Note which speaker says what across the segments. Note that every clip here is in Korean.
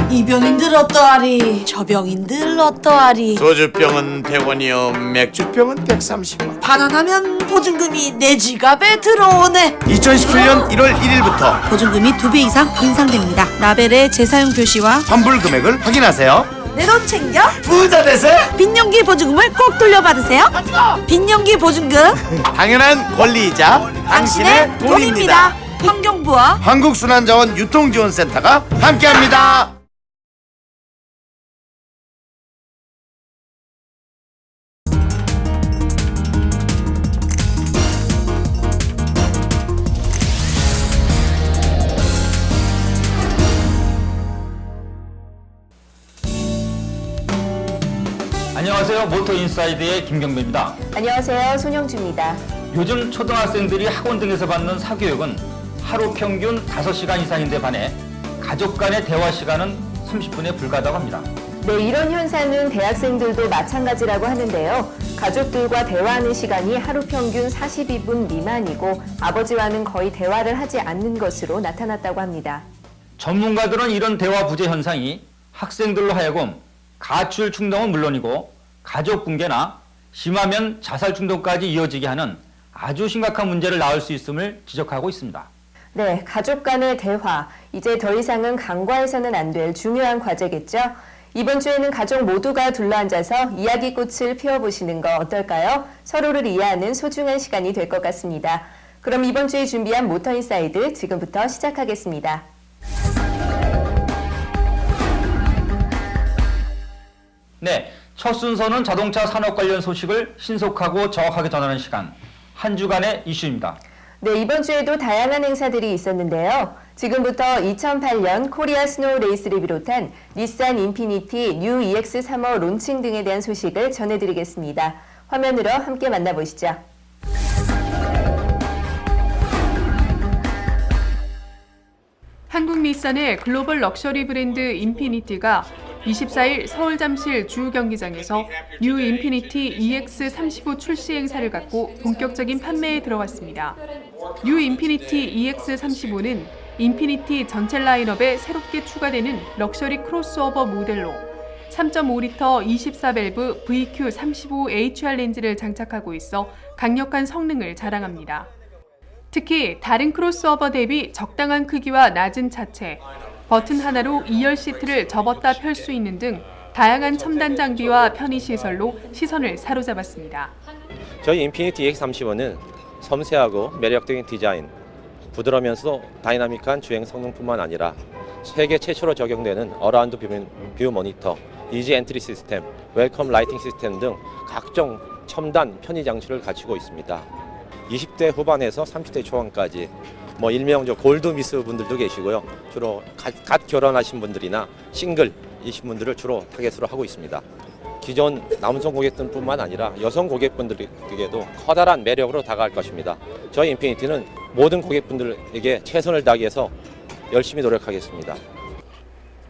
Speaker 1: 이 병인들 어떠하리? 저 병인들 어떠하리?
Speaker 2: 소주병은 100원이요 맥주병은 130원.
Speaker 1: 반환하면 보증금이 내 지갑에 들어오네.
Speaker 2: 2017년 1월 1일부터
Speaker 1: 보증금이 2배 이상 인상됩니다. 라벨의 재사용 표시와
Speaker 2: 환불 금액을 확인하세요.
Speaker 1: 내 돈 챙겨
Speaker 2: 부자 되세요.
Speaker 1: 빈년기 보증금을 꼭 돌려받으세요. 빈년기 보증금
Speaker 2: 당연한 권리이자 당신의 돈입니다.
Speaker 1: 환경부와
Speaker 2: 한국순환자원 유통지원센터가 함께합니다.
Speaker 3: 안녕하세요. 모터인사이드의 김경배입니다.
Speaker 4: 안녕하세요. 손영주입니다.
Speaker 3: 요즘 초등학생들이 학원 등에서 받는 사교육은 하루 평균 5시간 이상인데 반해 가족 간의 대화 시간은 30분에 불과하다고 합니다.
Speaker 4: 네, 이런 현상은 대학생들도 마찬가지라고 하는데요. 가족들과 대화하는 시간이 하루 평균 42분 미만이고 아버지와는 거의 대화를 하지 않는 것으로 나타났다고 합니다.
Speaker 3: 전문가들은 이런 대화 부재 현상이 학생들로 하여금 가출 충동은 물론이고 가족 붕괴나 심하면 자살 충동까지 이어지게 하는 아주 심각한 문제를 낳을 수 있음을 지적하고 있습니다.
Speaker 4: 네, 가족 간의 대화, 이제 더 이상은 간과해서는 안 될 중요한 과제겠죠? 이번 주에는 가족 모두가 둘러앉아서 이야기꽃을 피워보시는 거 어떨까요? 서로를 이해하는 소중한 시간이 될 것 같습니다. 그럼 이번 주에 준비한 모터인사이드 지금부터 시작하겠습니다.
Speaker 3: 네, 첫 순서는 자동차 산업 관련 소식을 신속하고 정확하게 전하는 시간, 한 주간의 이슈입니다.
Speaker 4: 네, 이번 주에도 다양한 행사들이 있었는데요. 지금부터 2008년 코리아 스노우 레이스를 비롯한 닛산 인피니티 뉴 EX35 론칭 등에 대한 소식을 전해드리겠습니다. 화면으로 함께 만나보시죠.
Speaker 5: 한국 닛산의 글로벌 럭셔리 브랜드 인피니티가 24일 서울 잠실 주경기장에서 뉴 인피니티 EX35 출시 행사를 갖고 본격적인 판매에 들어갔습니다. 뉴 인피니티 EX35는 인피니티 전체 라인업에 새롭게 추가되는 럭셔리 크로스오버 모델로 3.5리터 24밸브 VQ35HR 렌즈를 장착하고 있어 강력한 성능을 자랑합니다. 특히 다른 크로스오버 대비 적당한 크기와 낮은 차체, 버튼 하나로 2열 시트를 접었다 펼 수 있는 등 다양한 첨단 장비와 편의시설로 시선을 사로잡았습니다.
Speaker 6: 저희 인피니티 EX35는 섬세하고 매력적인 디자인, 부드러우면서 다이나믹한 주행 성능뿐만 아니라 세계 최초로 적용되는 어라운드 뷰 모니터, 이지 엔트리 시스템, 웰컴 라이팅 시스템 등 각종 첨단 편의 장치를 갖추고 있습니다. 20대 후반에서 30대 초반까지 일명 골드미스 분들도 계시고요. 주로 갓 결혼하신 분들이나 싱글이신 분들을 주로 타겟으로 하고 있습니다. 기존 남성 고객들뿐만 아니라 여성 고객분들에게도 커다란 매력으로 다가갈 것입니다. 저희 인피니티는 모든 고객분들에게 최선을 다하기 위해서 열심히 노력하겠습니다.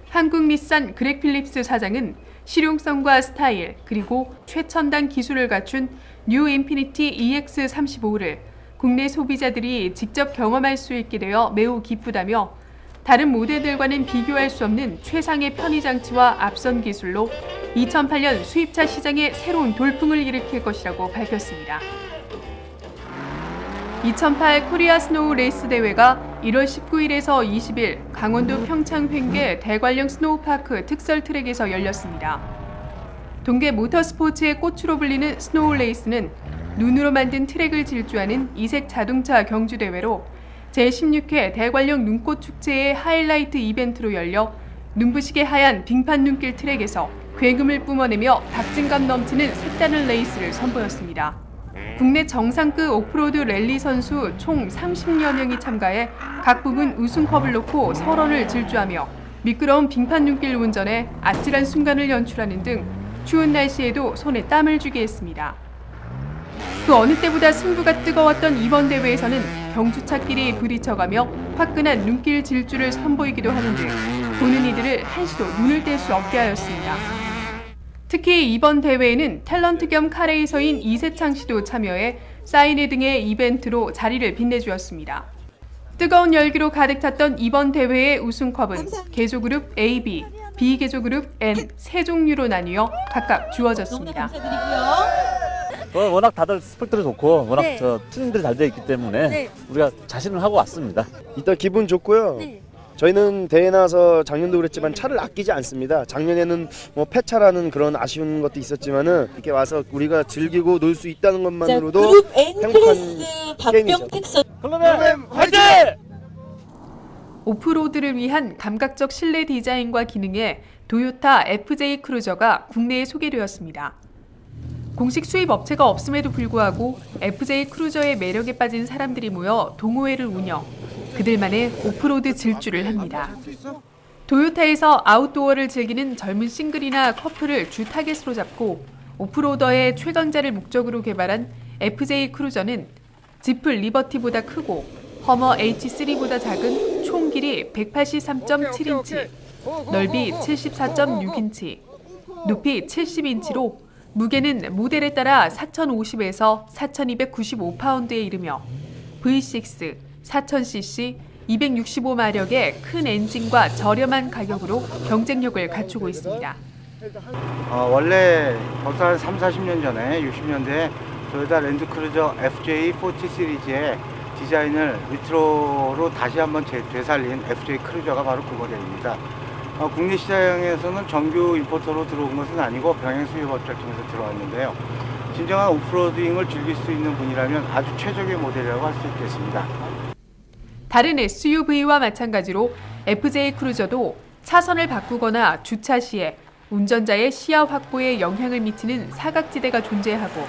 Speaker 5: 한국 닛산 그렉 필립스 사장은 실용성과 스타일 그리고 최첨단 기술을 갖춘 뉴 인피니티 EX35를 국내 소비자들이 직접 경험할 수 있게 되어 매우 기쁘다며 다른 모델들과는 비교할 수 없는 최상의 편의 장치와 앞선 기술로 2008년 수입차 시장에 새로운 돌풍을 일으킬 것이라고 밝혔습니다. 2008 코리아 스노우 레이스 대회가 1월 19일에서 20일 강원도 평창 횡계 대관령 스노우파크 특설 트랙에서 열렸습니다. 동계 모터스포츠의 꽃으로 불리는 스노우 레이스는 눈으로 만든 트랙을 질주하는 이색 자동차 경주 대회로 제16회 대관령 눈꽃 축제의 하이라이트 이벤트로 열려 눈부시게 하얀 빙판 눈길 트랙에서 괴금을 뿜어내며 박진감 넘치는 색다른 레이스를 선보였습니다. 국내 정상급 오프로드 랠리 선수 총 30여 명이 참가해 각 부분 우승컵을 놓고 설원을 질주하며 미끄러운 빙판 눈길 운전에 아찔한 순간을 연출하는 등 추운 날씨에도 손에 땀을 쥐게 했습니다. 그 어느 때보다 승부가 뜨거웠던 이번 대회에서는 경주차끼리 부딪혀가며 화끈한 눈길 질주를 선보이기도 하는 등 보는 이들을 한시도 눈을 뗄 수 없게 하였습니다. 특히 이번 대회에는 탤런트 겸 카레이서인 이세창 씨도 참여해 사인회 등의 이벤트로 자리를 빛내주었습니다. 뜨거운 열기로 가득 찼던 이번 대회의 우승컵은 개소그룹 AB, B개조 그룹 N 세 종류로 나뉘어 각각 주어졌습니다.
Speaker 7: 워낙 다들 스펙들이 좋고 워낙
Speaker 1: 네.
Speaker 7: 튜닝들이 잘 되어 있기 때문에
Speaker 1: 네.
Speaker 7: 우리가 자신을 하고 왔습니다.
Speaker 8: 일단 기분 좋고요.
Speaker 1: 네.
Speaker 8: 저희는 대회 나와서 작년도 그랬지만 차를 아끼지 않습니다. 작년에는 뭐 폐차라는 그런 아쉬운 것도 있었지만은 이렇게 와서 우리가 즐기고 놀 수 있다는 것만으로도
Speaker 9: 그룹 N
Speaker 8: 행복한
Speaker 9: 클래스
Speaker 8: 게임이죠.
Speaker 9: 박병택 선
Speaker 8: 클럽엠 화이팅!
Speaker 5: 오프로드를 위한 감각적 실내 디자인과 기능에 도요타 FJ 크루저가 국내에 소개되었습니다. 공식 수입 업체가 없음에도 불구하고 FJ 크루저의 매력에 빠진 사람들이 모여 동호회를 운영, 그들만의 오프로드 질주를 합니다. 도요타에서 아웃도어를 즐기는 젊은 싱글이나 커플을 주 타겟으로 잡고 오프로더의 최강자를 목적으로 개발한 FJ 크루저는 지프 리버티보다 크고 허머 H3보다 작은 총 길이 183.7인치, 넓이 74.6인치, 높이 70인치로 무게는 모델에 따라 4,050에서 4,295파운드에 이르며 V6, 4,000cc, 265마력의 큰 엔진과 저렴한 가격으로 경쟁력을 갖추고 있습니다.
Speaker 10: 원래 벌써 한 3, 40년 전에 60년대에 토요타 랜드크루저 FJ40 시리즈의 디자인을 리트로로 다시 한번 되살린 FJ 크루저가 바로 그 모델입니다. 국내 시장에서는 정규 임포터로 들어온 것은 아니고 병행 수입업체를 통해서 들어왔는데요. 진정한 오프로딩을 즐길 수 있는 분이라면 아주 최적의 모델이라고 할 수 있겠습니다.
Speaker 5: 다른 SUV와 마찬가지로 FJ 크루저도 차선을 바꾸거나 주차 시에 운전자의 시야 확보에 영향을 미치는 사각지대가 존재하고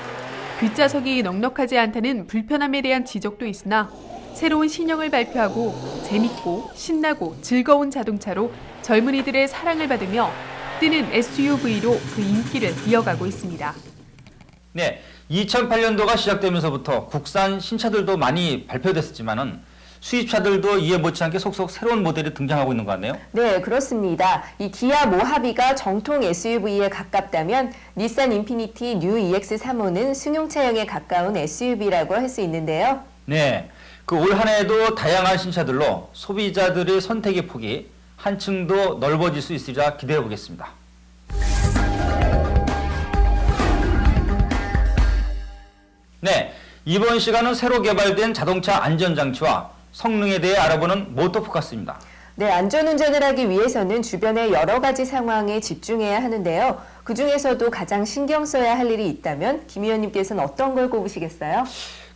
Speaker 5: 뒷좌석이 넉넉하지 않다는 불편함에 대한 지적도 있으나 새로운 신형을 발표하고 재밌고 신나고 즐거운 자동차로 젊은이들의 사랑을 받으며 뜨는 SUV로 그 인기를 이어가고 있습니다.
Speaker 3: 네, 2008년도가 시작되면서부터 국산 신차들도 많이 발표됐었지만은 수입차들도 이에 못지않게 속속 새로운 모델이 등장하고 있는 것 같네요.
Speaker 4: 네, 그렇습니다. 이 기아 모하비가 정통 SUV에 가깝다면 닛산 인피니티 뉴 EX35는 승용차형에 가까운 SUV라고 할 수 있는데요.
Speaker 3: 네, 그 올 한 해에도 다양한 신차들로 소비자들의 선택의 폭이 한층 더 넓어질 수 있으리라 기대해 보겠습니다. 네, 이번 시간은 새로 개발된 자동차 안전장치와 성능에 대해 알아보는 모터포커스입니다.
Speaker 4: 네, 안전운전을 하기 위해서는 주변의 여러 가지 상황에 집중해야 하는데요. 그중에서도 가장 신경 써야 할 일이 있다면 김 의원님께서는 어떤 걸 꼽으시겠어요?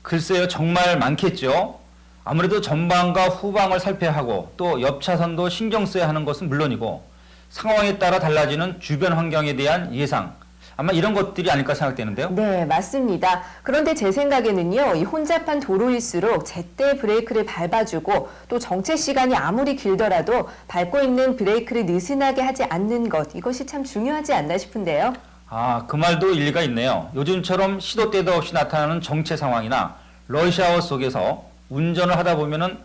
Speaker 3: 글쎄요, 정말 많겠죠. 아무래도 전방과 후방을 살펴야 하고 또 옆 차선도 신경 써야 하는 것은 물론이고 상황에 따라 달라지는 주변 환경에 대한 예상, 아마 이런 것들이 아닐까 생각되는데요.
Speaker 4: 네, 맞습니다. 그런데 제 생각에는요, 이 혼잡한 도로일수록 제때 브레이크를 밟아주고 또 정체 시간이 아무리 길더라도 밟고 있는 브레이크를 느슨하게 하지 않는 것, 이것이 참 중요하지 않나 싶은데요.
Speaker 3: 아, 그 말도 일리가 있네요. 요즘처럼 시도 때도 없이 나타나는 정체 상황이나 러시아워 속에서 운전을 하다 보면은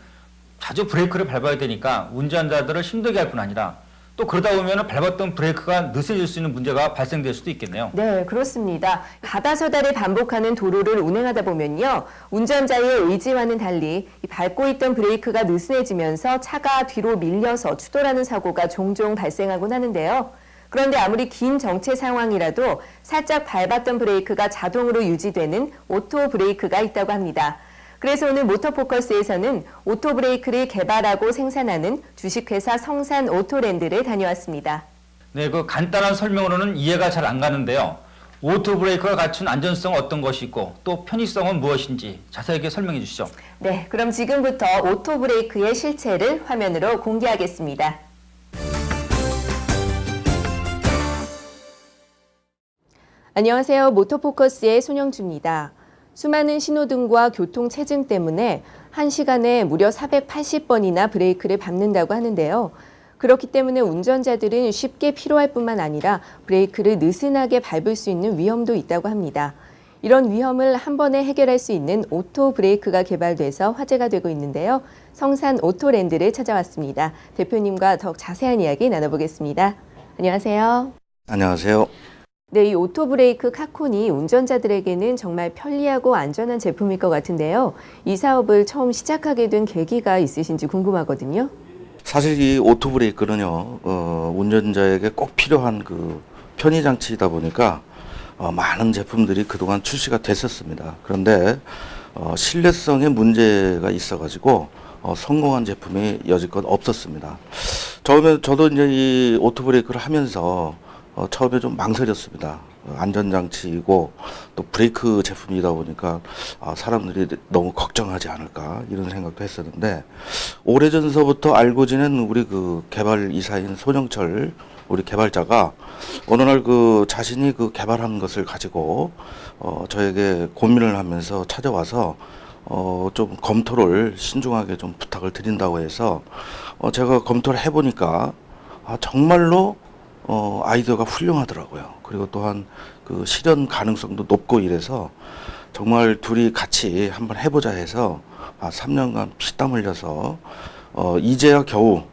Speaker 3: 자주 브레이크를 밟아야 되니까 운전자들을 힘들게 할 뿐 아니라 또 그러다 보면 밟았던 브레이크가 느슨해질 수 있는 문제가 발생될 수도 있겠네요.
Speaker 4: 네, 그렇습니다. 가다서다를 반복하는 도로를 운행하다 보면요, 운전자의 의지와는 달리 이 밟고 있던 브레이크가 느슨해지면서 차가 뒤로 밀려서 추돌하는 사고가 종종 발생하곤 하는데요. 그런데 아무리 긴 정체 상황이라도 살짝 밟았던 브레이크가 자동으로 유지되는 오토 브레이크가 있다고 합니다. 그래서 오늘 모터포커스에서는 오토 브레이크를 개발하고 생산하는 주식회사 성산 오토랜드를 다녀왔습니다.
Speaker 3: 네, 그 간단한 설명으로는 이해가 잘 안 가는데요. 오토 브레이크가 갖춘 안전성은 어떤 것이 있고 또 편의성은 무엇인지 자세하게 설명해 주시죠.
Speaker 4: 네, 그럼 지금부터 오토 브레이크의 실체를 화면으로 공개하겠습니다. 안녕하세요. 모터포커스의 손영주입니다. 수많은 신호등과 교통체증 때문에 1시간에 무려 480번이나 브레이크를 밟는다고 하는데요. 그렇기 때문에 운전자들은 쉽게 피로할 뿐만 아니라 브레이크를 느슨하게 밟을 수 있는 위험도 있다고 합니다. 이런 위험을 한 번에 해결할 수 있는 오토 브레이크가 개발돼서 화제가 되고 있는데요. 성산 오토랜드를 찾아왔습니다. 대표님과 더 자세한 이야기 나눠보겠습니다. 안녕하세요.
Speaker 11: 안녕하세요.
Speaker 4: 네, 이 오토 브레이크 카콘이 운전자들에게는 정말 편리하고 안전한 제품일 것 같은데요. 이 사업을 처음 시작하게 된 계기가 있으신지 궁금하거든요.
Speaker 9: 사실 이 오토브레이크는요, 운전자에게 꼭 필요한 그 편의 장치이다 보니까 많은 제품들이 그동안 출시가 됐었습니다. 그런데 신뢰성에 문제가 있어가지고 성공한 제품이 여지껏 없었습니다. 처음에 저도 이제 이 오토브레이크를 하면서 처음에 좀 망설였습니다. 안전장치이고 또 브레이크 제품이다 보니까 사람들이 너무 걱정하지 않을까 이런 생각도 했었는데, 오래전서부터 알고 지낸 우리 그 개발 이사인 손영철 우리 개발자가 어느 날 그 자신이 그 개발한 것을 가지고 저에게 고민을 하면서 찾아와서 좀 검토를 신중하게 좀 부탁을 드린다고 해서 제가 검토를 해보니까 정말로 아이디어가 훌륭하더라고요. 그리고 또한 그 실현 가능성도 높고 이래서 정말 둘이 같이 한번 해보자 해서 3년간 피땀 흘려서 이제야 겨우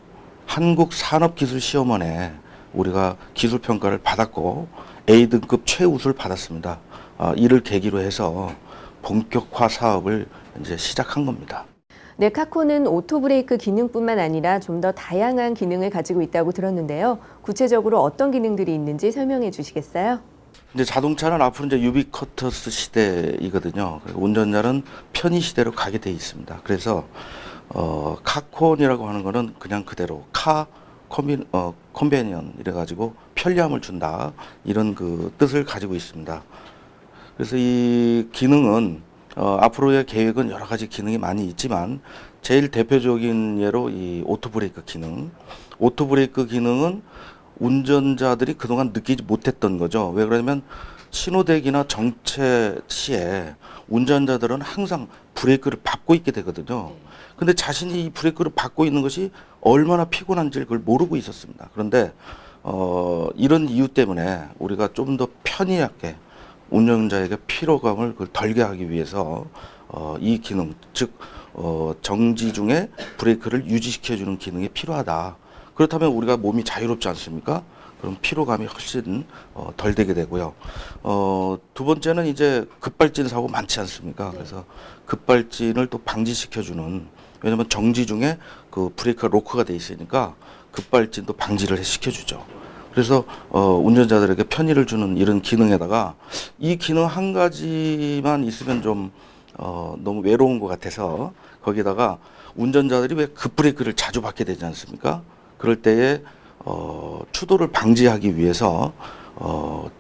Speaker 9: 한국산업기술시험원에 우리가 기술평가를 받았고 A등급 최우수를 받았습니다. 이를 계기로 해서 본격화 사업을 이제 시작한 겁니다.
Speaker 4: 네, 카코는 오토브레이크 기능뿐만 아니라 좀 더 다양한 기능을 가지고 있다고 들었는데요. 구체적으로 어떤 기능들이 있는지 설명해 주시겠어요?
Speaker 9: 이제 자동차는 앞으로 이제 유비쿼터스 시대이거든요. 운전자는 편의 시대로 가게 돼 있습니다. 그래서 카콘이라고 하는 거는 그냥 그대로 컨베니언 이래가지고 편리함을 준다 이런 그 뜻을 가지고 있습니다. 그래서 이 기능은 앞으로의 계획은 여러 가지 기능이 많이 있지만 제일 대표적인 예로 이 오토브레이크 기능. 오토브레이크 기능은 운전자들이 그동안 느끼지 못했던 거죠. 왜 그러냐면 신호대기나 정체 시에 운전자들은 항상 브레이크를 밟고 있게 되거든요. 근데 자신이 이 브레이크를 밟고 있는 것이 얼마나 피곤한지를 그걸 모르고 있었습니다. 그런데 이런 이유 때문에 우리가 좀 더 편리하게 운전자에게 피로감을 그걸 덜게 하기 위해서 이 기능, 즉 정지 중에 브레이크를 유지시켜주는 기능이 필요하다. 그렇다면 우리가 몸이 자유롭지 않습니까? 그럼 피로감이 훨씬 덜 되게 되고요. 두 번째는 이제 급발진 사고 많지 않습니까? 그래서 급발진을 또 방지시켜주는, 왜냐면 정지 중에 그 브레이크가 로크가 돼 있으니까 급발진도 방지를 시켜주죠. 그래서 운전자들에게 편의를 주는 이런 기능에다가 이 기능 한 가지만 있으면 좀 너무 외로운 것 같아서 거기다가 운전자들이 왜 급브레이크를 자주 밟게 되지 않습니까? 그럴 때에 추돌을 방지하기 위해서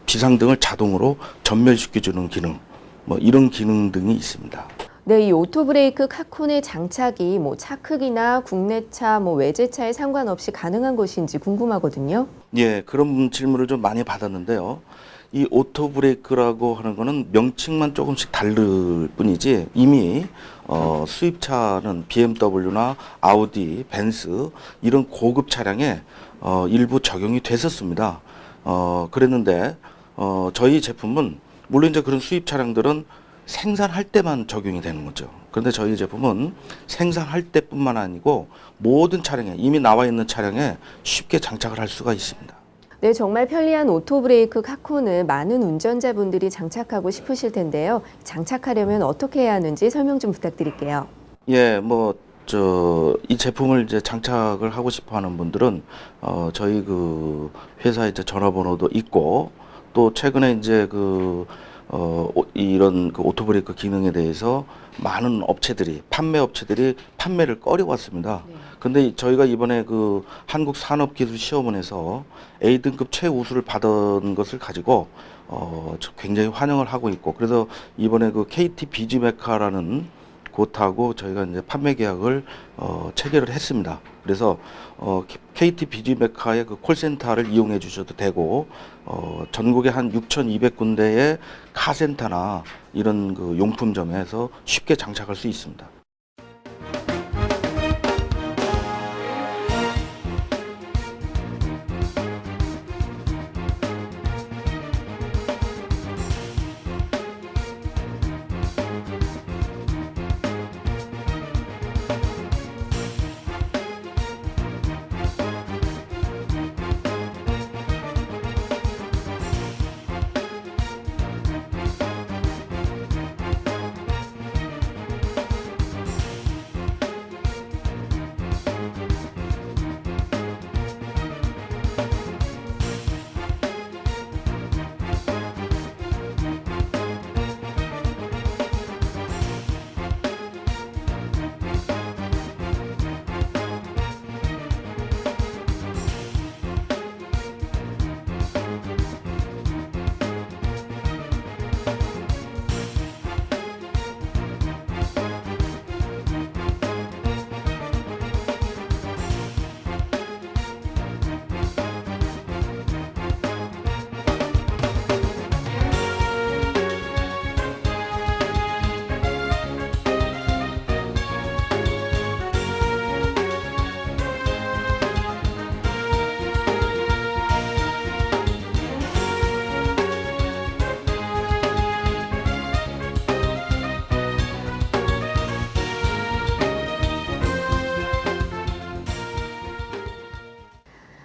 Speaker 9: 비상등을 자동으로 전멸시켜주는 기능, 뭐 이런 기능 등이 있습니다.
Speaker 4: 네, 이 오토브레이크 카콘의 장착이 차 크기나 국내차, 외제차에 상관없이 가능한 것인지 궁금하거든요.
Speaker 9: 예, 그런 질문을 좀 많이 받았는데요. 이 오토브레이크라고 하는 거는 명칭만 조금씩 다를 뿐이지 이미 수입차는 BMW나 아우디, 벤츠 이런 고급 차량에 일부 적용이 됐었습니다. 그랬는데 저희 제품은 물론 이제 그런 수입 차량들은 생산할 때만 적용이 되는 거죠. 그런데 저희 제품은 생산할 때뿐만 아니고 모든 차량에, 이미 나와 있는 차량에 쉽게 장착을 할 수가 있습니다.
Speaker 4: 네, 정말 편리한 오토브레이크 카콘을 많은 운전자분들이 장착하고 싶으실 텐데요. 장착하려면 어떻게 해야 하는지 설명 좀 부탁드릴게요.
Speaker 9: 예, 이 제품을 이제 장착을 하고 싶어 하는 분들은 저희 그 회사 이제 전화번호도 있고, 또 최근에 이제 이런 그 오토브레이크 기능에 대해서 많은 업체들이, 판매 업체들이 판매를 꺼려왔습니다. 근데 저희가 이번에 그 한국산업기술시험원에서 A등급 최우수를 받은 것을 가지고 굉장히 환영을 하고 있고, 그래서 이번에 그 KT 비즈메카라는 곳하고 저희가 이제 판매 계약을 체결을 했습니다. 그래서 KT 비즈메카의 그 콜센터를 이용해 주셔도 되고, 전국에 한 6,200군데의 카센터나 이런 그 용품점에서 쉽게 장착할 수 있습니다.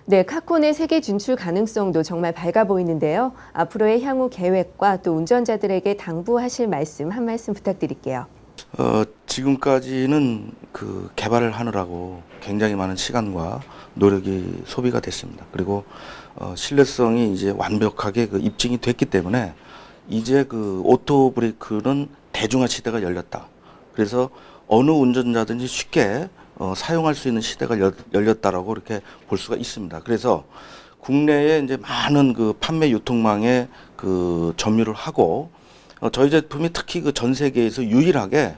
Speaker 4: 네, 카콘의 세계 진출 가능성도 정말 밝아 보이는데요. 앞으로의 향후 계획과 또 운전자들에게 당부하실 말씀 한 말씀 부탁드릴게요.
Speaker 9: 지금까지는 그 개발을 하느라고 굉장히 많은 시간과 노력이 소비가 됐습니다. 그리고 신뢰성이 이제 완벽하게 그 입증이 됐기 때문에 이제 그 오토 브레이크는 대중화 시대가 열렸다. 그래서 어느 운전자든지 쉽게 사용할 수 있는 시대가 열렸다라고 이렇게 볼 수가 있습니다. 그래서 국내에 이제 많은 그 판매 유통망에 그 점유를 하고 저희 제품이 특히 그 전 세계에서 유일하게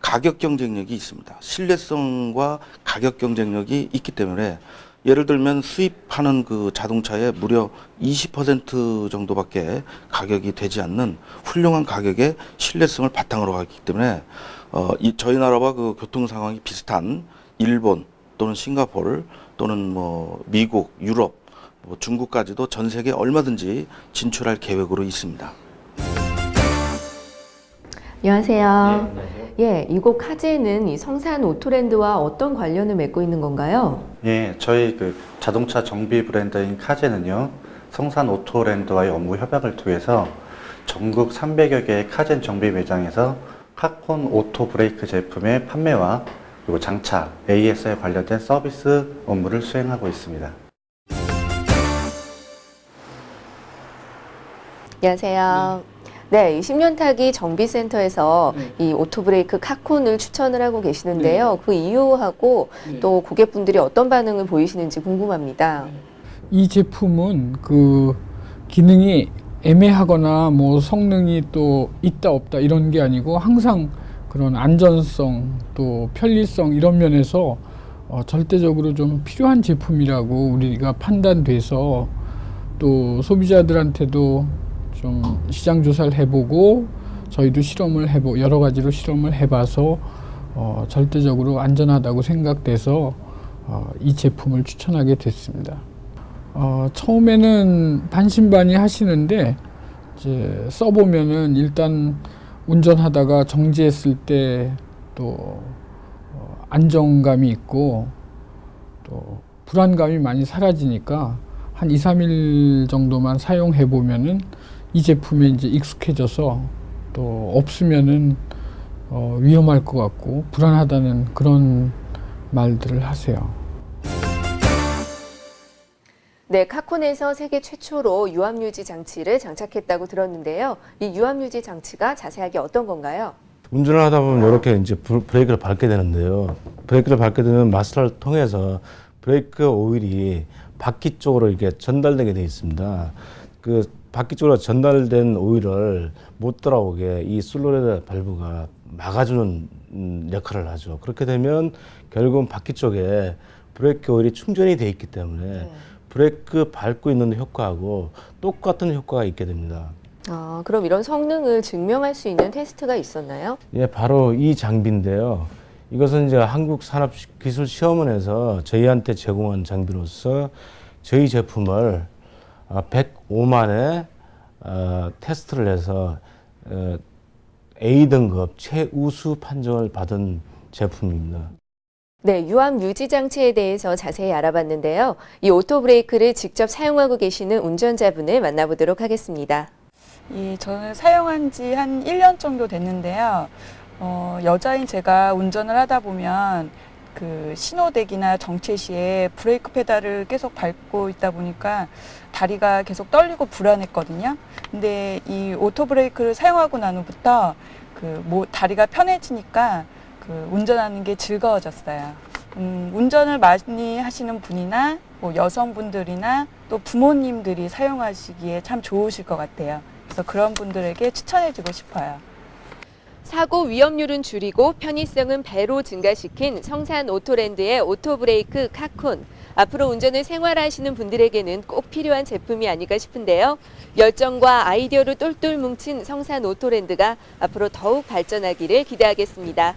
Speaker 9: 가격 경쟁력이 있습니다. 신뢰성과 가격 경쟁력이 있기 때문에 예를 들면 수입하는 그 자동차의 무려 20% 정도밖에 가격이 되지 않는 훌륭한 가격의 신뢰성을 바탕으로 하기 때문에 저희 나라와 그 교통 상황이 비슷한 일본 또는 싱가포르 또는 뭐 미국, 유럽, 뭐 중국까지도 전 세계 얼마든지 진출할 계획으로 있습니다.
Speaker 4: 안녕하세요. 예, 이곳 카제는 이 성산 오토랜드와 어떤 관련을 맺고 있는 건가요?
Speaker 11: 예, 저희 그 자동차 정비 브랜드인 카젠은요, 성산 오토랜드와의 업무 협약을 통해서 전국 300여 개의 카젠 정비 매장에서 카콘 오토 브레이크 제품의 판매와 그리고 장착, AS에 관련된 서비스 업무를 수행하고 있습니다.
Speaker 4: 안녕하세요. 네, 10년 타기 정비센터에서 이 오토브레이크 카콘을 추천을 하고 계시는데요. 그 이유하고 또 고객분들이 어떤 반응을 보이시는지 궁금합니다.
Speaker 12: 이 제품은 그 기능이 애매하거나 뭐 성능이 또 있다 없다 이런 게 아니고 항상 그런 안전성 또 편리성 이런 면에서 절대적으로 좀 필요한 제품이라고 우리가 판단돼서 또 소비자들한테도 좀 시장 조사를 해보고 저희도 여러 가지로 실험을 해봐서 절대적으로 안전하다고 생각돼서 이 제품을 추천하게 됐습니다. 처음에는 반신반의 하시는데 이제 써보면은 일단 운전하다가 정지했을 때 또 안정감이 있고 또 불안감이 많이 사라지니까 한 2, 3일 정도만 사용해 보면은 이 제품에 이제 익숙해져서 또 없으면은 위험할 것 같고 불안하다는 그런 말들을 하세요.
Speaker 4: 네, 카콘에서 세계 최초로 유압유지 장치를 장착했다고 들었는데요. 이 유압유지 장치가 자세하게 어떤 건가요?
Speaker 13: 운전을 하다 보면 이렇게 이제 브레이크를 밟게 되는데요. 브레이크를 밟게 되면 마스터를 통해서 브레이크 오일이 바퀴 쪽으로 이렇게 전달되게 되어 있습니다. 그 바퀴 쪽으로 전달된 오일을 못 돌아오게 이 솔노레드 발브가 막아주는 역할을 하죠. 그렇게 되면 결국은 바퀴 쪽에 브레이크 오일이 충전이 되어 있기 때문에 브레이크 밟고 있는 효과하고 똑같은 효과가 있게 됩니다.
Speaker 4: 그럼 이런 성능을 증명할 수 있는 테스트가 있었나요?
Speaker 13: 예, 바로 이 장비인데요. 이것은 이제 한국산업기술시험원에서 저희한테 제공한 장비로서 저희 제품을 105만에 테스트를 해서 A등급 최우수 판정을 받은 제품입니다.
Speaker 4: 네, 유압 유지 장치에 대해서 자세히 알아봤는데요. 이 오토 브레이크를 직접 사용하고 계시는 운전자분을 만나보도록 하겠습니다.
Speaker 14: 저는 사용한 지 한 1년 정도 됐는데요. 여자인 제가 운전을 하다 보면 그 신호대기나 정체 시에 브레이크 페달을 계속 밟고 있다 보니까 다리가 계속 떨리고 불안했거든요. 근데 이 오토 브레이크를 사용하고 난 후부터 다리가 편해지니까 운전하는 게 즐거워졌어요. 운전을 많이 하시는 분이나 뭐 여성분들이나 또 부모님들이 사용하시기에 참 좋으실 것 같아요. 그래서 그런 분들에게 추천해주고 싶어요.
Speaker 4: 사고 위험률은 줄이고 편의성은 배로 증가시킨 성산 오토랜드의 오토브레이크 카콘. 앞으로 운전을 생활하시는 분들에게는 꼭 필요한 제품이 아닐까 싶은데요. 열정과 아이디어로 똘똘 뭉친 성산 오토랜드가 앞으로 더욱 발전하기를 기대하겠습니다.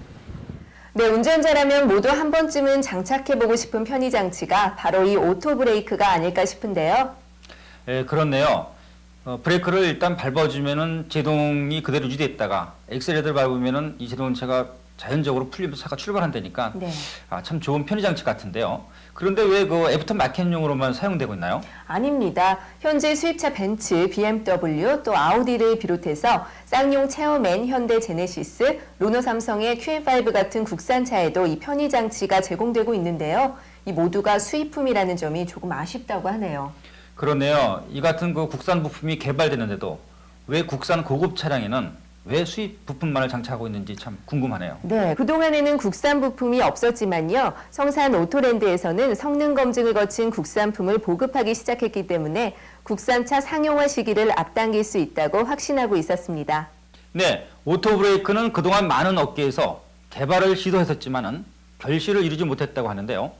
Speaker 4: 네, 운전자라면 모두 한 번쯤은 장착해보고 싶은 편의장치가 바로 이 오토브레이크가 아닐까 싶은데요.
Speaker 3: 예, 그렇네요. 브레이크를 일단 밟아주면은 제동이 그대로 유지됐다가 엑셀레이터를 밟으면은 이 자동차가 자연적으로 풀리면서 차가 출발한다니까
Speaker 4: 네.
Speaker 3: 참 좋은 편의 장치 같은데요. 그런데 왜 그 애프터 마켓용으로만 사용되고 있나요?
Speaker 4: 아닙니다. 현재 수입차 벤츠, BMW, 또 아우디를 비롯해서 쌍용 체어맨, 현대 제네시스, 르노 삼성의 QM5 같은 국산차에도 이 편의 장치가 제공되고 있는데요. 이 모두가 수입품이라는 점이 조금 아쉽다고 하네요.
Speaker 3: 그러네요. 이 같은 그 국산 부품이 개발되는데도 왜 국산 고급 차량에는 왜 수입 부품만을 장착하고 있는지 참 궁금하네요.
Speaker 4: 네, 그동안에는 국산 부품이 없었지만요. 성산 오토랜드에서는 성능 검증을 거친 국산품을 보급하기 시작했기 때문에 국산차 상용화 시기를 앞당길 수 있다고 확신하고 있었습니다.
Speaker 3: 네, 오토브레이크는 그동안 많은 업계에서 개발을 시도했었지만은 결실을 이루지 못했다고 하는데요.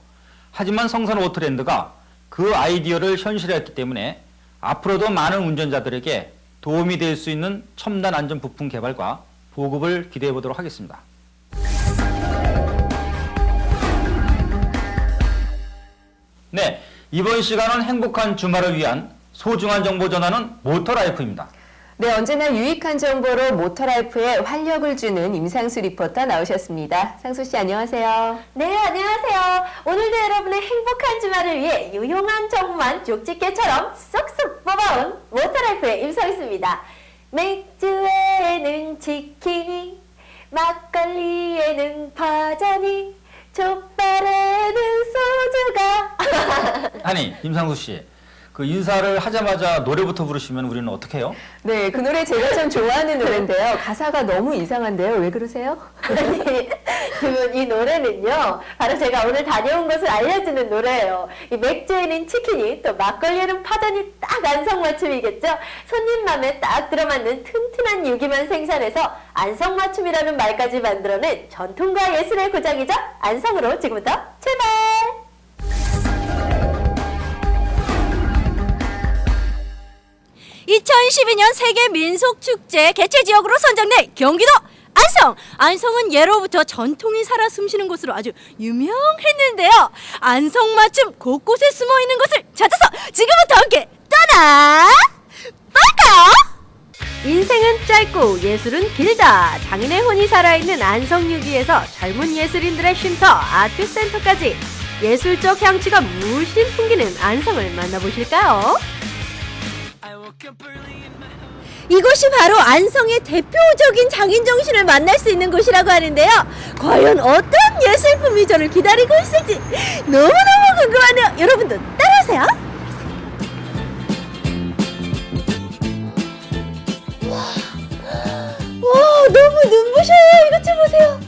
Speaker 3: 하지만 성산 오토랜드가 그 아이디어를 현실화했기 때문에 앞으로도 많은 운전자들에게 도움이 될 수 있는 첨단 안전 부품 개발과 보급을 기대해 보도록 하겠습니다. 네, 이번 시간은 행복한 주말을 위한 소중한 정보 전하는 모터라이프입니다.
Speaker 4: 네, 언제나 유익한 정보로 모터라이프에 활력을 주는 임상수 리포터 나오셨습니다. 상수 씨 안녕하세요.
Speaker 15: 네, 안녕하세요. 오늘도 여러분의 행복한 주말을 위해 유용한 정보만 쪽집게처럼 쏙쏙 뽑아온 모터라이프의 임상수입니다. 맥주에는 치킨이, 막걸리에는 파전이, 족발에는 소주가.
Speaker 3: 아니, 임상수 씨. 그 인사를 하자마자 노래부터 부르시면 우리는 어떻게 해요?
Speaker 4: 네, 그 노래 제가 참 좋아하는 노래인데요. 가사가 너무 이상한데요. 왜 그러세요?
Speaker 15: 아니, 이 노래는요, 바로 제가 오늘 다녀온 것을 알려주는 노래예요. 이 맥주에는 치킨이, 또 막걸리에는 파전이 딱 안성맞춤이겠죠? 손님 맘에 딱 들어맞는 튼튼한 유기만 생산해서 안성맞춤이라는 말까지 만들어낸 전통과 예술의 고장이자 안성으로 지금부터 출발!
Speaker 1: 2012년 세계 민속축제 개최 지역으로 선정된 경기도 안성. 안성은 예로부터 전통이 살아 숨쉬는 곳으로 아주 유명했는데요. 안성 맞춤 곳곳에 숨어 있는 것을 찾아서 지금부터 함께 떠나 볼까요?
Speaker 15: 인생은 짧고 예술은 길다. 장인의 혼이 살아있는 안성유기에서 젊은 예술인들의 쉼터 아트센터까지 예술적 향취가 물씬 풍기는 안성을 만나보실까요?
Speaker 1: 이곳이 바로 안성의 대표적인 장인 정신을 만날 수 있는 곳이라고 하는데요. 과연 어떤 예술품이 저를 기다리고 있을지 너무너무 궁금하네요. 여러분도 따라오세요. 와, 너무 눈부셔요. 이것 좀 보세요.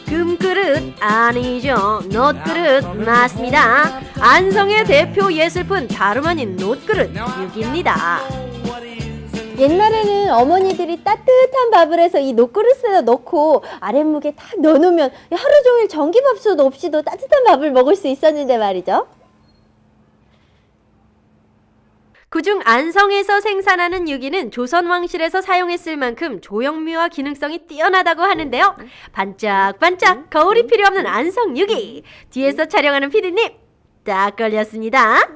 Speaker 15: 금그릇 아니죠. 놋그릇 맞습니다. 안성의 대표 예술품 다름 아닌 놋그릇 6입니다.
Speaker 1: 옛날에는 어머니들이 따뜻한 밥을 해서 이 놋그릇에다 넣고 아랫목에 딱 넣어놓으면 하루 종일 전기밥솥 없이도 따뜻한 밥을 먹을 수 있었는데 말이죠.
Speaker 15: 그중 안성에서 생산하는 유기는 조선 왕실에서 사용했을 만큼 조형미와 기능성이 뛰어나다고 하는데요. 반짝반짝 거울이 필요 없는 안성 유기. 뒤에서 촬영하는 PD님 딱 걸렸습니다.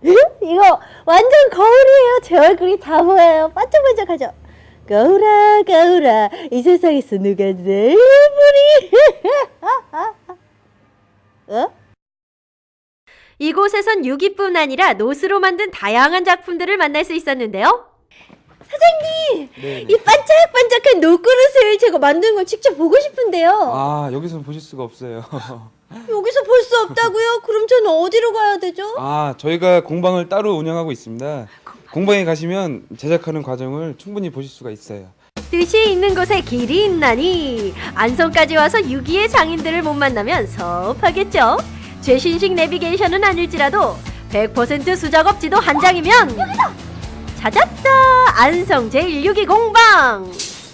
Speaker 1: 이거 완전 거울이에요. 제 얼굴이 다 보여요. 반짝반짝하죠. 거울아 거울아 이 세상에서 누가 제일 예쁘니? 어?
Speaker 15: 이곳에선 유기뿐 아니라 놋으로 만든 다양한 작품들을 만날 수 있었는데요.
Speaker 1: 사장님! 이 반짝반짝한 놋그릇을 제가 만든 걸 직접 보고 싶은데요.
Speaker 16: 아, 여기서는 보실 수가 없어요.
Speaker 1: 여기서 볼 수 없다고요? 그럼 저는 어디로 가야 되죠?
Speaker 16: 아, 저희가 공방을 따로 운영하고 있습니다. 공방에 가시면 제작하는 과정을 충분히 보실 수가 있어요.
Speaker 15: 뜻이 있는 곳에 길이 있나니 안성까지 와서 유기의 장인들을 못 만나면 섭하겠죠. 최신식 내비게이션은 아닐지라도 100% 수작업 지도 한 장이면 찾았다! 안성 제1유기 공방!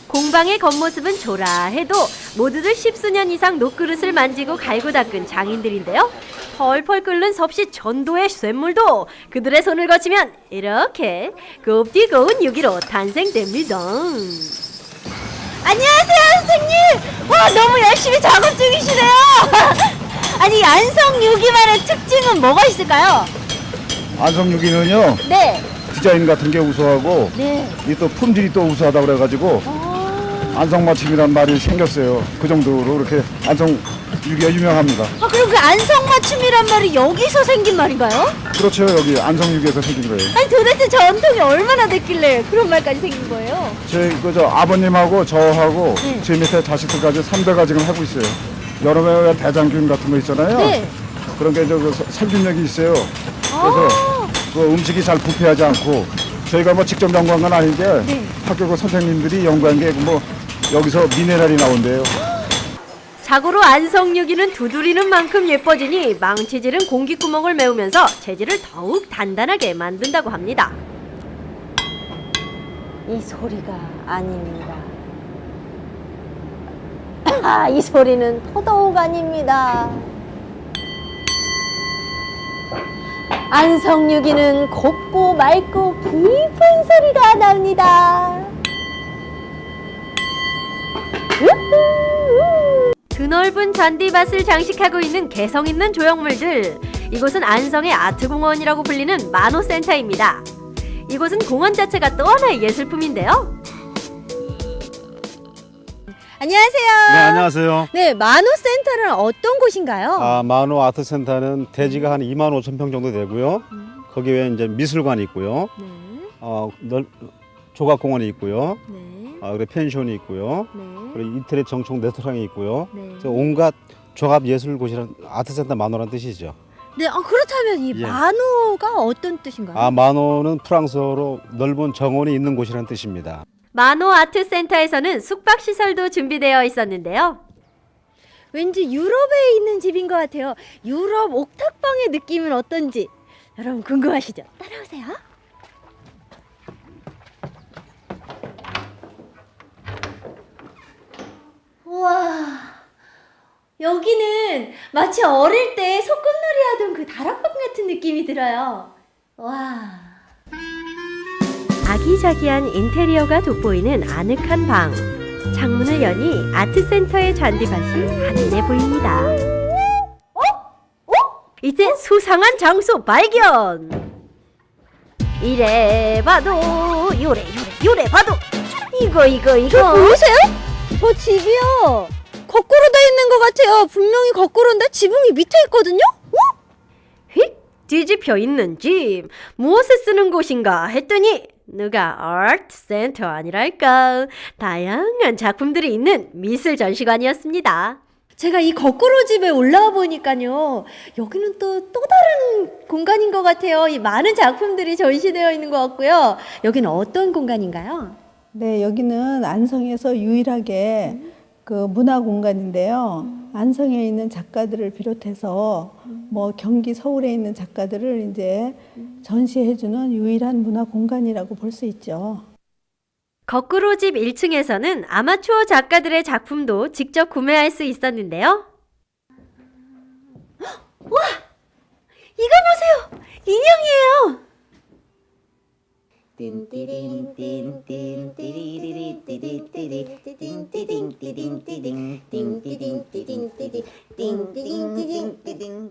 Speaker 15: 공방의 겉모습은 초라해도 모두들 10수년 이상 놋그릇을 만지고 갈고 닦은 장인들인데요. 펄펄 끓는 섭씨 전도의 쇳물도 그들의 손을 거치면 이렇게 곱디 고운 유기로 탄생됩니다.
Speaker 1: 안녕하세요 선생님! 와 너무 열심히 작업 중이시네요. 아니 안성 유기만의 특징은 뭐가 있을까요?
Speaker 17: 안성 유기는요.
Speaker 1: 네.
Speaker 17: 디자인 같은 게 우수하고
Speaker 1: 네.
Speaker 17: 이 또 품질이 또 우수하다 그래가지고 안성맞춤이란 말이 생겼어요. 그 정도로 이렇게 안성 유기가 유명합니다.
Speaker 1: 아, 그럼 그 안성맞춤이란 말이 여기서 생긴 말인가요?
Speaker 17: 그렇죠. 여기 안성 유기에서 생긴 거예요.
Speaker 1: 아니 도대체 전통이 얼마나 됐길래 그런 말까지 생긴 거예요?
Speaker 17: 저 아버님하고 저하고
Speaker 1: 네.
Speaker 17: 제 밑에 자식들까지 3대가 지금 하고 있어요. 여름에 대장균 같은 거 있잖아요.
Speaker 1: 네.
Speaker 17: 그런 게 살균력이 있어요. 그래서 그 음식이 잘 부패하지 않고 저희가 뭐 직접 연구한 건 아닌데 학교 그 선생님들이 연구한 게 뭐 여기서 미네랄이 나온대요.
Speaker 15: 자고로 안성유기는 두드리는 만큼 예뻐지니 망치질은 공기구멍을 메우면서 재질을 더욱 단단하게 만든다고 합니다.
Speaker 1: 이 소리가 아닙니다. 아, 이 소리는 더더욱 아닙니다. 안성유기는 곱고 맑고 깊은 소리가 납니다.
Speaker 15: 드넓은 잔디밭을 장식하고 있는 개성 있는 조형물들. 이곳은 안성의 아트공원이라고 불리는 만호센터입니다. 이곳은 공원 자체가 또 하나의 예술품인데요.
Speaker 1: 안녕하세요.
Speaker 18: 네, 안녕하세요.
Speaker 1: 네, 만호센터는 어떤 곳인가요?
Speaker 18: 만호 아트센터는 대지가 한 2만 5천 평 정도 되고요. 거기 외에 이제 미술관이 있고요. 조각공원이 있고요. 그리고 펜션이 있고요. 그리고 이태리 정총 레스토랑이 있고요. 그래서 온갖 종합 예술 곳이란 아트센터 만호란 뜻이죠.
Speaker 1: 네, 그렇다면 이
Speaker 18: 예.
Speaker 1: 만호가 어떤 뜻인가요?
Speaker 18: 만호는 프랑스어로 넓은 정원이 있는 곳이라는 뜻입니다.
Speaker 15: 만호 아트센터에서는 숙박시설도 준비되어 있었는데요.
Speaker 1: 왠지 유럽에 있는 집인 것 같아요. 유럽 옥탑방의 느낌은 어떤지 여러분 궁금하시죠? 따라오세요. 우와, 여기는 마치 어릴 때 소꿉놀이 하던 그 다락방 같은 느낌이 들어요. 와.
Speaker 15: 아기자기한 인테리어가 돋보이는 아늑한 방. 창문을 여니 아트센터의 잔디밭이 한눈에 보입니다. 이제 수상한 장소 발견! 이래 봐도 요래 봐도 이거
Speaker 1: 저 보이세요? 저 집이요. 거꾸로 돼 있는 것 같아요. 분명히 거꾸로인데 지붕이 밑에 있거든요?
Speaker 15: 휙 뒤집혀 있는 집. 무엇에 쓰는 곳인가 했더니 누가 아트센터 아니랄까. 다양한 작품들이 있는 미술 전시관이었습니다.
Speaker 1: 제가 이 거꾸로 집에 올라와 보니까요. 여기는 또 다른 공간인 것 같아요. 이 많은 작품들이 전시되어 있는 것 같고요. 여기는 어떤 공간인가요?
Speaker 19: 네, 여기는 안성에서 유일하게 그 문화 공간인데요. 안성에 있는 작가들을 비롯해서 뭐 경기 서울에 있는 작가들을 이제 전시해주는 유일한 문화 공간이라고 볼 수 있죠.
Speaker 15: 거꾸로 집 1층에서는 아마추어 작가들의 작품도 직접 구매할 수 있었는데요.
Speaker 1: 와! 이거 보세요! 인형이에요!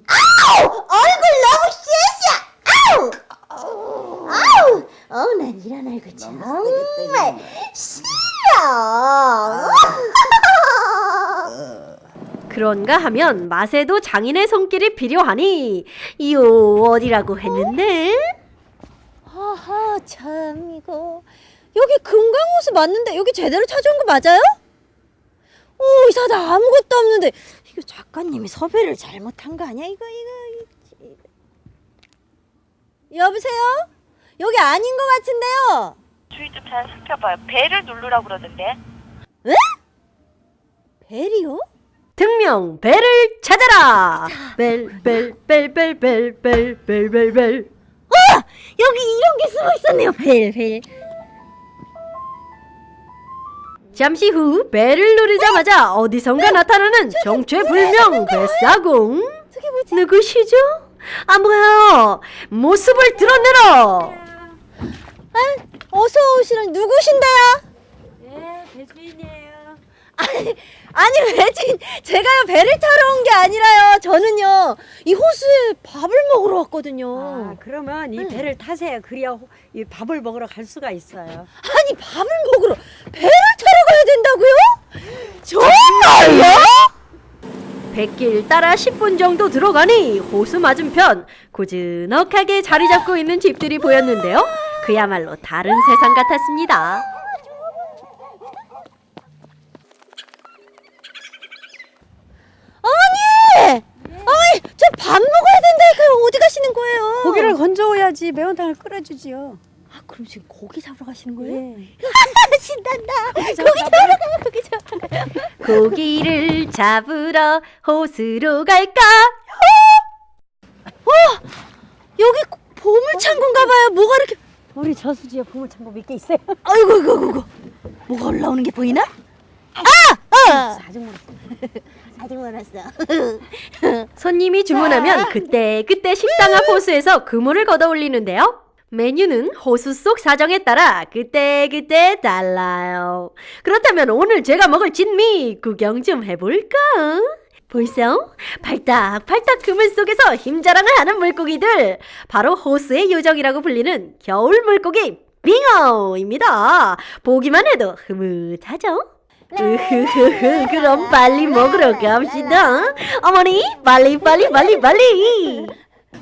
Speaker 1: 얼굴 너무 쎄쎄! 아우! 난 이런 얼굴 정말 싫어!
Speaker 15: 그런가 하면 맛에도 장인의 손길이 필요하니 이요 어디라고 했는데
Speaker 1: 하하, 참 이거 여기 금강호수 맞는데 여기 제대로 찾아온 거 맞아요? 오, 이사다 아무것도 없는데 이거 작가님이 섭외를 잘못한 거 아니야? 이거 여보세요? 여기 아닌 것 같은데요?
Speaker 20: 주의 좀 잘 살펴봐요. 벨을 누르라고 그러던데.
Speaker 1: 에? 벨이요?
Speaker 15: 등명 벨을 찾아라. 벨벨벨벨벨벨벨벨벨.
Speaker 1: 여기 이런 게 숨어 있었네요. 벨.
Speaker 15: 잠시 후 벨을 누르자마자 어디선가 나타나는 정체불명 뱃사공. 누구시죠? 뭐야? 모습을 드러내라.
Speaker 1: 어서 오시는 누구신데요?
Speaker 15: 네, 배주인이에요.
Speaker 1: 아니 외진 제가요 배를 타러 온 게 아니라요. 저는요 이 호수에 밥을 먹으러 왔거든요.
Speaker 21: 아, 그러면 이 배를 타세요. 그래야 이 밥을 먹으러 갈 수가 있어요.
Speaker 1: 아니 밥을 먹으러 배를 타러 가야 된다고요? 정말요?
Speaker 15: 백길 따라 10분 정도 들어가니 호수 맞은편 고즈넉하게 자리 잡고 있는 집들이 보였는데요. 그야말로 다른 세상 같았습니다.
Speaker 1: 어머니! 어머니 저 밥 먹어야 된다니까요. 어디 가시는 거예요?
Speaker 21: 고기를 건져오야지 매운탕을 끓여주지요.
Speaker 1: 아 그럼 지금 고기 잡으러 가시는 거예요?
Speaker 21: 예.
Speaker 1: 신난다.
Speaker 21: 고기
Speaker 1: 고기
Speaker 21: 잡으러
Speaker 1: 잡으러 가요. 고기 잡으러 가요.
Speaker 15: 고기를 잡으러 호수로 갈까?
Speaker 1: 여기 보물창고인가 봐요. 뭐가 이렇게
Speaker 21: 우리 저수지에 보물창고 몇 개 있어요.
Speaker 1: 아이고. 뭐가 올라오는 게 보이나?
Speaker 21: 아직 멀었어. 아직 멀었어.
Speaker 15: 손님이 주문하면 그때 식당 앞 호수에서 그물을 걷어 올리는데요. 메뉴는 호수 속 사정에 따라 그때 달라요. 그렇다면 오늘 제가 먹을 진미 구경 좀 해볼까? 벌써 팔딱팔딱 그물 속에서 힘자랑을 하는 물고기들, 바로 호수의 요정이라고 불리는 겨울 물고기 빙어입니다. 보기만 해도 흐뭇하죠? 으흐흐흐, 그럼 빨리 먹으러 갑시다. 어머니 빨리.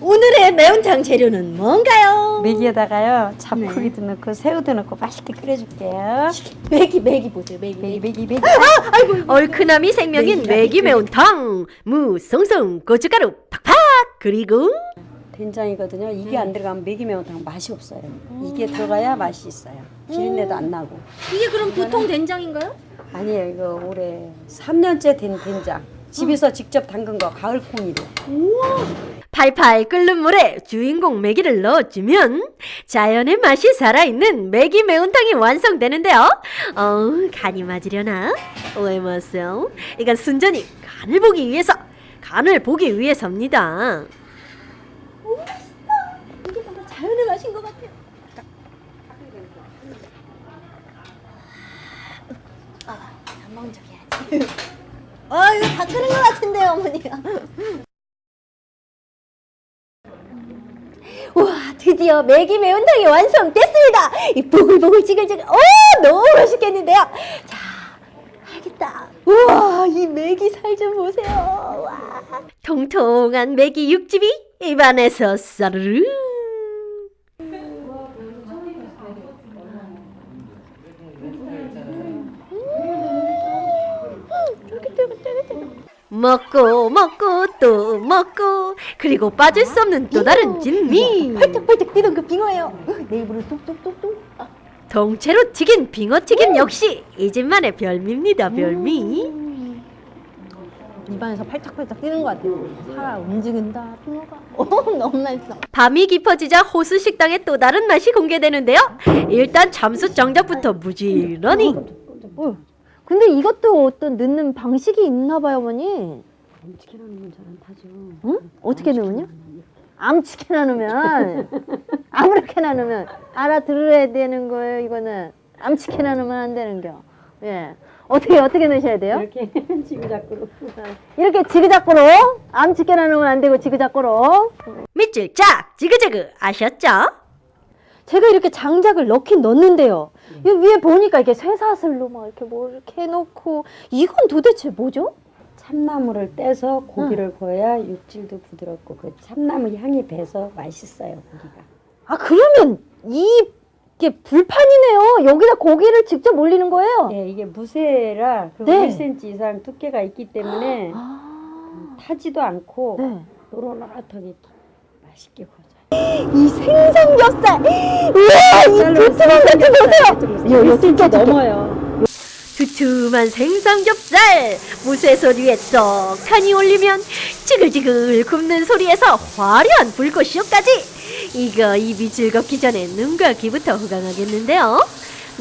Speaker 1: 오늘의 매운탕 재료는 뭔가요?
Speaker 21: 메기에다가요 잡고기도 넣고 새우도 넣고 맛있게 끓여줄게요.
Speaker 1: 메기 보세요. 메기.
Speaker 15: 얼큰함이 생명인 매기 매운탕, 무 송송, 고춧가루 팍팍, 그리고
Speaker 21: 된장이거든요. 이게 안 들어가면 메기 매운탕 맛이 없어요. 이게 들어가야 맛이 있어요. 기린내도 안 나고.
Speaker 1: 이게 그럼 보통 된장인가요?
Speaker 21: 아니에요. 이거 올해 3년째 된 된장. 집에서 직접 담근 거 가을 콩이로.
Speaker 15: 팔팔 끓는 물에 주인공 매기를 넣어주면 자연의 맛이 살아있는 매기 매운탕이 완성되는데요. 간이 맞으려나? 왜 맞어요? 이건 순전히 간을 보기 위해서입니다.
Speaker 1: 이게 바로 자연의 맛인 것 같아요. 안 먹은 척 해야지. 이거 다 끓은 것 같은데요, 어머니가. 우와, 드디어 매기 매운탕이 완성됐습니다. 이 보글보글 지글지글, 너무 맛있겠는데요. 자, 알겠다. 우와, 이 매기 살 좀 보세요. 와.
Speaker 15: 통통한 매기 육즙이 입안에서 쏘르르. 먹고 또 먹고, 그리고 빠질 수 없는 또 다른 진미,
Speaker 1: 팔딱팔딱 뛰던 그 빙어예요. 내 입으로 뚝뚝뚝뚝.
Speaker 15: 통째로 튀긴 빙어튀김 역시 이 집만의 별미입니다. 별미.
Speaker 1: 입안에서 팔딱팔딱 뛰는 것 같아요. 살아 움직인다 빙어가. 너무 맛있어.
Speaker 15: 밤이 깊어지자 호수 식당의 또 다른 맛이 공개되는데요. 일단 잠수 정작부터 부지런히.
Speaker 1: 근데 이것도 어떤 넣는 방식이 있나 봐요, 어머니.
Speaker 21: 어떻게 나누면 잘 안 타죠.
Speaker 1: 응? 어떻게 넣으냐? 암치게 나누면 아무렇게 나누면 알아들어야 되는 거예요. 이거는 암치게 나누면 안 되는겨. 예. 어떻게 넣으셔야 돼요?
Speaker 21: 이렇게 지그자그로.
Speaker 1: 이렇게 지그자그로. 암치게 나누면 안 되고 지그자그로.
Speaker 15: 밑줄 짝 지그재그 아셨죠?
Speaker 1: 제가 이렇게 장작을 넣긴 넣는데요. 이 위에 보니까 이게 쇠사슬로 막 이렇게 뭐 이렇게 해놓고, 이건 도대체 뭐죠?
Speaker 21: 참나무를 떼서 고기를 구워야 육질도 부드럽고 그 참나무 향이 배서 맛있어요, 고기가.
Speaker 1: 아, 그러면 이게 불판이네요. 여기다 고기를 직접 올리는 거예요?
Speaker 21: 네, 이게 무쇠라
Speaker 1: 네.
Speaker 21: 1cm 이상 두께가 있기 때문에 타지도 않고 노릇노릇하게 맛있게 구워져요.
Speaker 1: 이 생삼겹살! 우와, 이 두툼한 것도 보세요! 요 두께 넘어요.
Speaker 15: 두툼한 생삼겹살, 무쇠솥 위에 떡하니 올리면 지글지글 굽는 소리에서 화려한 불꽃쇼까지. 이거 입이 즐겁기 전에 눈과 귀부터 호강하겠는데요.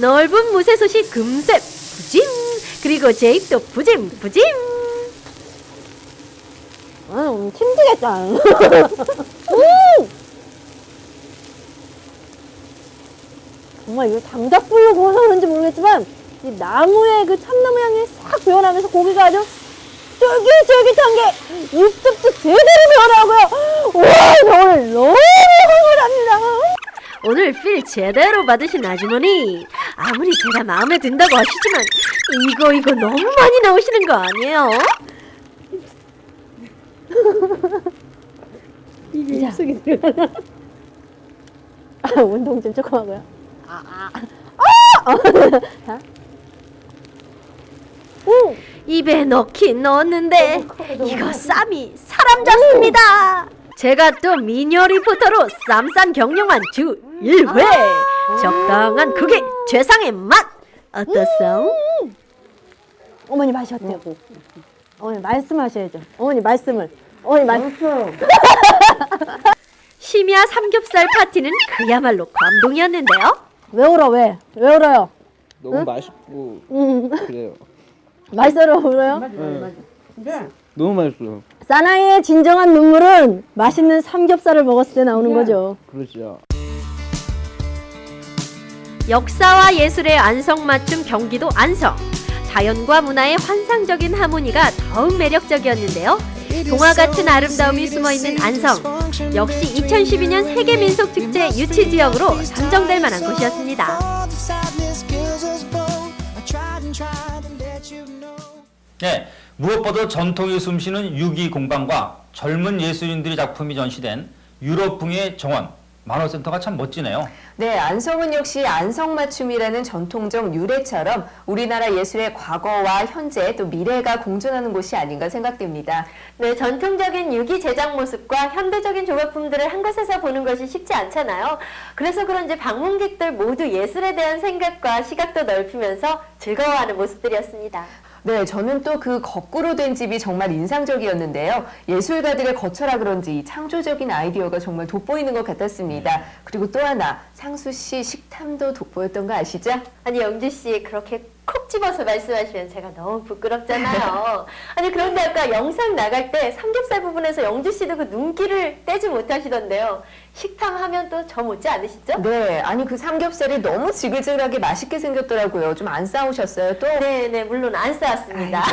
Speaker 15: 넓은 무쇠솥이 금세 부짐, 그리고 제 입도 부짐.
Speaker 1: 힘들겠다. 정말 이거 장작불로 구워서 그런지 모르겠지만
Speaker 2: 이 나무의 그 참나무 향이 싹 배어나면서 고기가 아주 쫄깃쫄깃한 게 육즙도 제대로 배어나고요. 와, 오늘 너무 흥분합니다.
Speaker 15: 오늘 필 제대로 받으신 아주머니, 아무리 제가 마음에 든다고 하시지만 이거 너무 많이 나오시는 거 아니에요?
Speaker 2: 이게 입속에 들어가나? 운동 좀 조금 하고요. 자.
Speaker 15: 입에 넣긴 넣었는데 이거 쌈이 사람 잡습니다. 제가 또 미녀 리포터로 쌈싼 경력만 주 1회. 적당한 그게 최상의 맛. 어떠세요?
Speaker 2: 어머니 맛이 어때요? 어머니 말씀하셔야죠. 어머니 말씀을. 어머니 말씀.
Speaker 15: 심야 삼겹살 파티는 그야말로 감동이었는데요.
Speaker 2: 왜 울어 왜? 왜 울어요?
Speaker 22: 너무
Speaker 2: 응?
Speaker 22: 맛있고 그래요.
Speaker 2: 맛있어요 울어요?
Speaker 22: 네. 너무 맛있어요.
Speaker 2: 사나이의 진정한 눈물은 맛있는 삼겹살을 먹었을 때 나오는 거죠.
Speaker 22: 그렇죠.
Speaker 15: 역사와 예술의 안성맞춤 경기도 안성. 자연과 문화의 환상적인 하모니가 더욱 매력적이었는데요. 동화 같은 아름다움이 숨어있는 안성. 역시 2012년 세계민속축제 유치지역으로 선정될 만한 곳이었습니다.
Speaker 3: 네, 무엇보다 전통이 숨쉬는 유기공방과 젊은 예술인들의 작품이 전시된 유럽풍의 정원, 만화센터가 참 멋지네요.
Speaker 4: 네, 안성은 역시 안성맞춤이라는 전통적 유래처럼 우리나라 예술의 과거와 현재 또 미래가 공존하는 곳이 아닌가 생각됩니다.
Speaker 15: 네, 전통적인 유기 제작 모습과 현대적인 조각품들을 한 곳에서 보는 것이 쉽지 않잖아요. 그래서 그런지 방문객들 모두 예술에 대한 생각과 시각도 넓히면서 즐거워하는 모습들이었습니다.
Speaker 4: 네, 저는 또 그 거꾸로 된 집이 정말 인상적이었는데요. 예술가들의 거처라 그런지 창조적인 아이디어가 정말 돋보이는 것 같았습니다. 그리고 또 하나, 상수 씨 식탐도 돋보였던 거 아시죠?
Speaker 15: 아니, 영주 씨 그렇게 콕 집어서 말씀하시면 제가 너무 부끄럽잖아요. 아니, 그런데 아까 영상 나갈 때 삼겹살 부분에서 영주 씨도 그 눈길을 떼지 못하시던데요. 식탐 하면 또 저 못지 않으시죠?
Speaker 4: 네, 아니 그 삼겹살이 너무 지글지글하게 맛있게 생겼더라고요. 좀 안 싸우셨어요, 또?
Speaker 15: 네, 물론 안 싸웠습니다.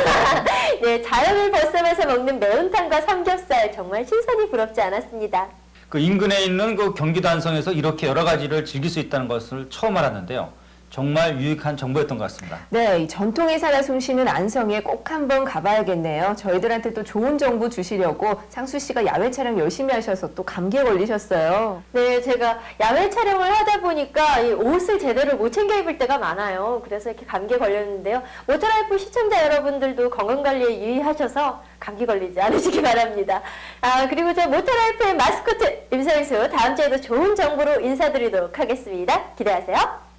Speaker 15: 네, 자연을 벗삼아서 먹는 매운탕과 삼겹살 정말 신선이 부럽지 않았습니다.
Speaker 3: 그 인근에 있는 그 경기도 안성에서 이렇게 여러 가지를 즐길 수 있다는 것을 처음 알았는데요. 정말 유익한 정보였던 것 같습니다.
Speaker 4: 네, 이 전통이 살아 숨쉬는 안성에 꼭 한번 가봐야겠네요. 저희들한테 또 좋은 정보 주시려고 상수 씨가 야외 촬영 열심히 하셔서 또 감기에 걸리셨어요.
Speaker 15: 네, 제가 야외 촬영을 하다 보니까 이 옷을 제대로 못 챙겨 입을 때가 많아요. 그래서 이렇게 감기에 걸렸는데요. 모터라이프 시청자 여러분들도 건강관리에 유의하셔서 감기 걸리지 않으시기 바랍니다. 그리고 저 모터라이프의 마스코트 임성수 다음 주에도 좋은 정보로 인사드리도록 하겠습니다. 기대하세요.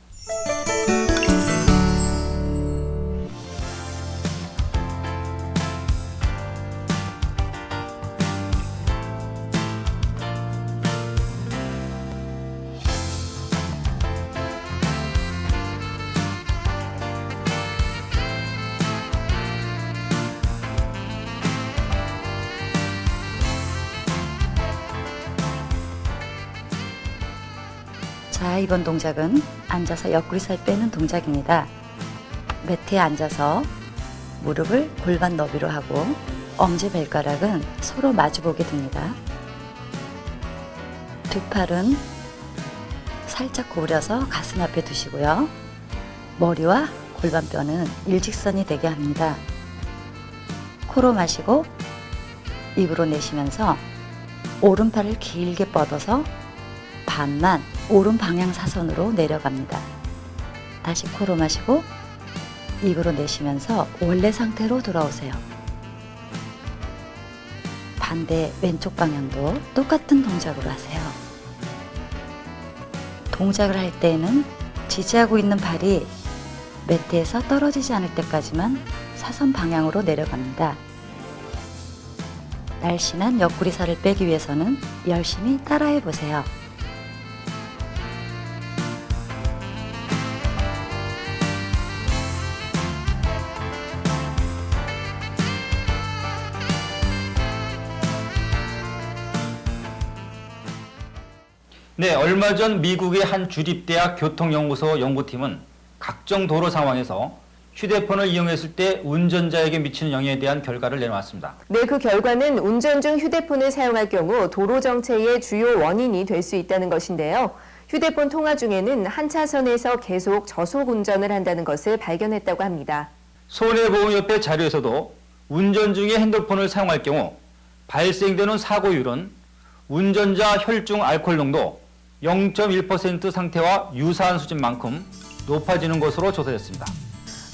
Speaker 23: 자, 이번 동작은 앉아서 옆구리살 빼는 동작입니다. 매트에 앉아서 무릎을 골반 너비로 하고 엄지발가락은 서로 마주보게 됩니다. 두 팔은 살짝 구부려서 가슴 앞에 두시고요. 머리와 골반뼈는 일직선이 되게 합니다. 코로 마시고 입으로 내쉬면서 오른팔을 길게 뻗어서 반만 오른 방향 사선으로 내려갑니다. 다시 코로 마시고 입으로 내쉬면서 원래 상태로 돌아오세요. 반대 왼쪽 방향도 똑같은 동작으로 하세요. 동작을 할 때에는 지지하고 있는 발이 매트에서 떨어지지 않을 때까지만 사선 방향으로 내려갑니다. 날씬한 옆구리살을 빼기 위해서는 열심히 따라해 보세요.
Speaker 3: 네, 얼마 전 미국의 한 주립대학 교통연구소 연구팀은 각종 도로 상황에서 휴대폰을 이용했을 때 운전자에게 미치는 영향에 대한 결과를 내놓았습니다.
Speaker 4: 네, 그 결과는 운전 중 휴대폰을 사용할 경우 도로 정체의 주요 원인이 될 수 있다는 것인데요. 휴대폰 통화 중에는 한 차선에서 계속 저속 운전을 한다는 것을 발견했다고 합니다.
Speaker 3: 손해보험협회 자료에서도 운전 중에 핸드폰을 사용할 경우 발생되는 사고율은 운전자 혈중 알코올 농도 0.1% 상태와 유사한 수준만큼 높아지는 것으로 조사됐습니다.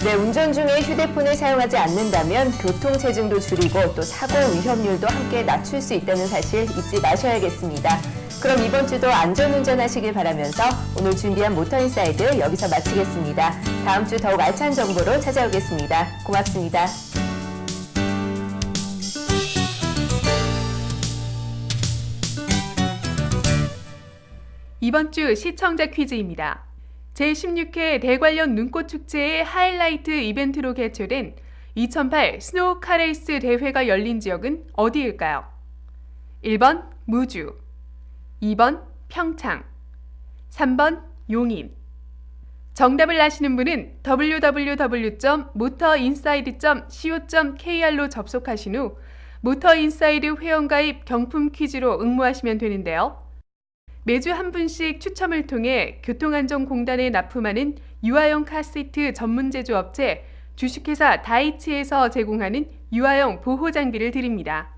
Speaker 4: 네, 운전 중에 휴대폰을 사용하지 않는다면 교통체증도 줄이고 또 사고 위험률도 함께 낮출 수 있다는 사실 잊지 마셔야겠습니다. 그럼 이번 주도 안전운전 하시길 바라면서 오늘 준비한 모터인사이드 여기서 마치겠습니다. 다음 주 더욱 알찬 정보로 찾아오겠습니다. 고맙습니다.
Speaker 5: 이번 주 시청자 퀴즈입니다. 제16회 대관령 눈꽃축제의 하이라이트 이벤트로 개최된 2008 스노우 카레이스 대회가 열린 지역은 어디일까요? 1번 무주, 2번 평창, 3번 용인. 정답을 아시는 분은 www.motoinside.co.kr로 접속하신 후 모터인사이드 회원가입 경품 퀴즈로 응모하시면 되는데요. 매주 한 분씩 추첨을 통해 교통안전공단에 납품하는 유아용 카시트 전문 제조업체 주식회사 다이치에서 제공하는 유아용 보호장비를 드립니다.